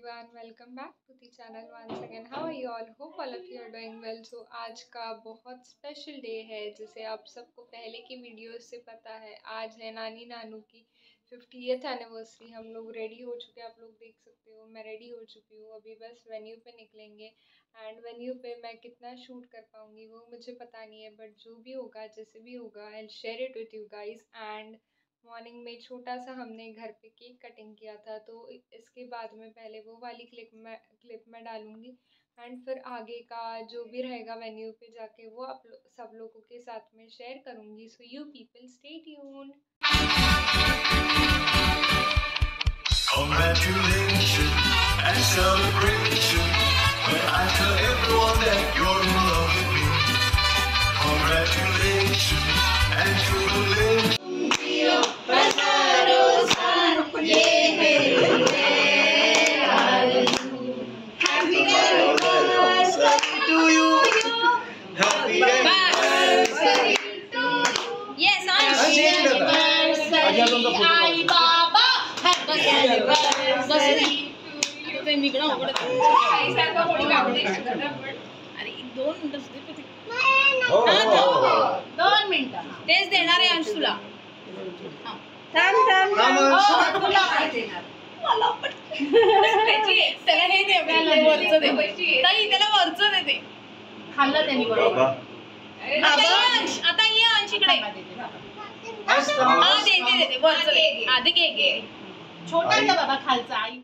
everyone, welcome back to the channel once again. How are you all? Hope all of you are doing well. So आज का बहुत special day है, जैसे आप सबको पहले की वीडियो से पता है। आज है नानी नानू की 50th एनिवर्सरी। हम लोग रेडी हो चुके हैं, आप लोग देख सकते हो। मैं रेडी हो चुकी हूँ, अभी बस वेन्यू पे निकलेंगे। एंड वेन्यू पे मैं कितना शूट कर पाऊँगी वो मुझे पता नहीं है, बट जो भी होगा जैसे भी होगा I will share it with you guys. End morning में छोटा सा हमने घर पे केक कटिंग किया था, तो इसके बाद में पहले वो वाली क्लिप मैं डालूँगी। एंड फिर आगे का जो भी रहेगा वेन्यू पे जाके वो आप सब लोगों के साथ में शेयर करूँगी। So you people stay tuned. Congratulations and celebration when I tell everyone that you're in love with me. Congratulations and jubilation. Happy anniversary to you. Happy anniversary to you. Yes, Anshi. Ai Baba. Happy anniversary. आता ते निघणं अवघड अरे 2 मिनिटं सुद्धा दोन मिनिटं तेच देणार आहे अंश तुला. तुला काय देणार मला पण त्याला हे दे वरचं दे ताई, त्याला वरचं दे ते खाल्लं त्यांनी बरोबर. आता ये अंशीकडे हा दे वरचं दे आधी घे छोटा का बाबा खालचा आई.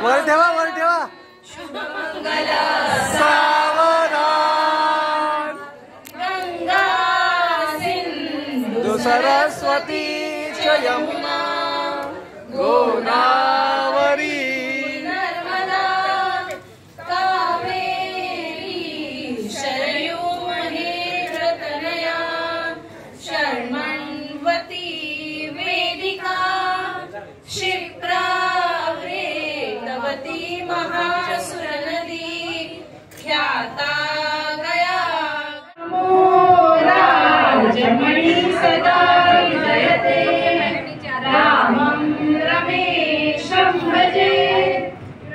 वर ठेवा सावधान गंगा सिंधु सरस्वती च यमुना गोदावरी नर्मदा कावेरी शरयू महेन्द्रतनया शर्मण्वती वेदिका क्षिप्रा वेदवती महासुरनदी ख्याता गया राजमणि सदा जयते रामं रमेशं भजे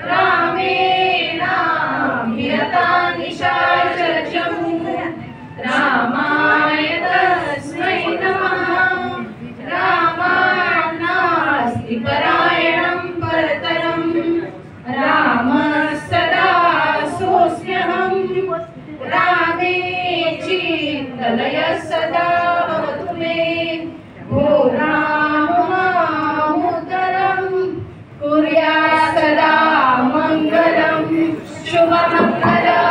रामेणाभिरता निशाचरं रामाय तस्मै नमः रामान्नास्ति परायणं परतरं रामः सदा सोऽस्म्यहं रामे चित्तलयः सदा भवतु मे ओ राम मामुदरं कुर्यात् सदा मङ्गलं शुभमङ्गलं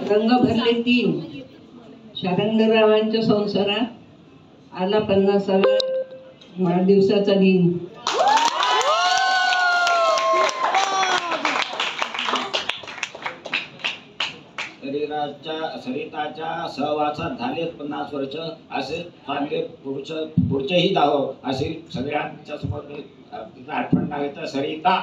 रंग भरले 3 शारंगरावांच्या संसारात आला 50व्या वाढदिवसाचा दिन. सरिताच्या सहवासात झाले 50 वर्ष असे चांगले पुढचेही जावं असे सगळ्यांच्या समोर आठवण नाही तर सरिता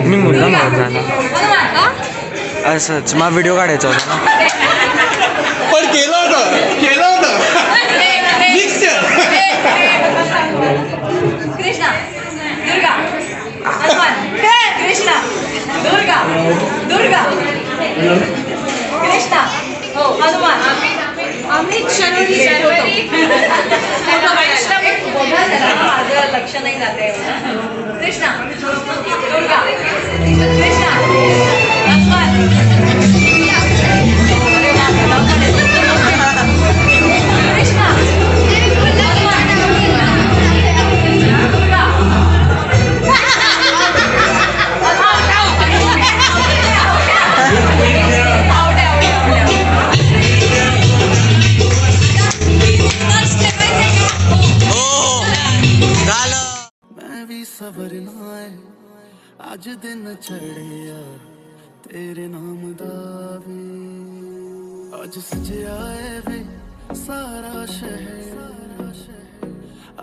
मी मुद्दा मारत झाला असंच मला व्हिडिओ काढायचा होता ना पण केलं होतं कृष्णा दुर्गा हनुमान कृष्णा दुर्गा दुर्गा कृष्णा हो हनुमान अमित शर्वरी माझं लक्ष नाही जात आहे कृष्णा दुर्गा कृष्णा हनुमान कृष्णा मैं भी सवरना है आज दिन चढ़िया तेरे नाम दावे आज सजया है वे सारा शहर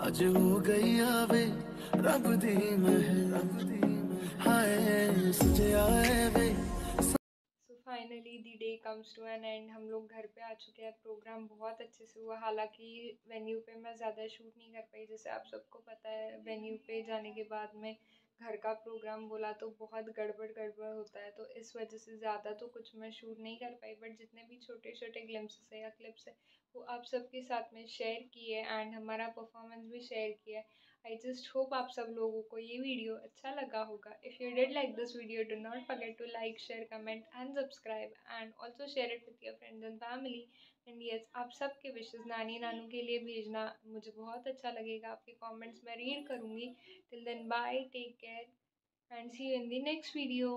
आज हो गई आवे रब दी महल हाय सजया है वे। So finally the day comes to an end. हम लोग घर पे आ चुके हैं। प्रोग्राम बहुत अच्छे से हुआ। हालांकि वेन्यू पे मैं ज़्यादा शूट नहीं कर पाई, जैसे आप सबको पता है वेन्यू पे जाने के बाद में घर का प्रोग्राम बोला तो बहुत गड़बड़ होता है, तो इस वजह से ज़्यादा तो कुछ मैं शूट नहीं कर पाई। बट जितने भी छोटे छोटे ग्लिम्प्सेस है या क्लिप्स है वो आप सबके साथ में शेयर किए एंड हमारा परफॉर्मेंस भी शेयर किया है। आई जस्ट होप आप सब लोगों को ये वीडियो अच्छा लगा होगा। If you did like this video do not forget to like share comment and subscribe and also share it with your friends and family. And yes, आप सबके विशेज़ नानी नानू के लिए भेजना, मुझे बहुत अच्छा लगेगा। आपके कमेंट्स मैं रीड करूँगी। Till then bye, take care and see you in the next video.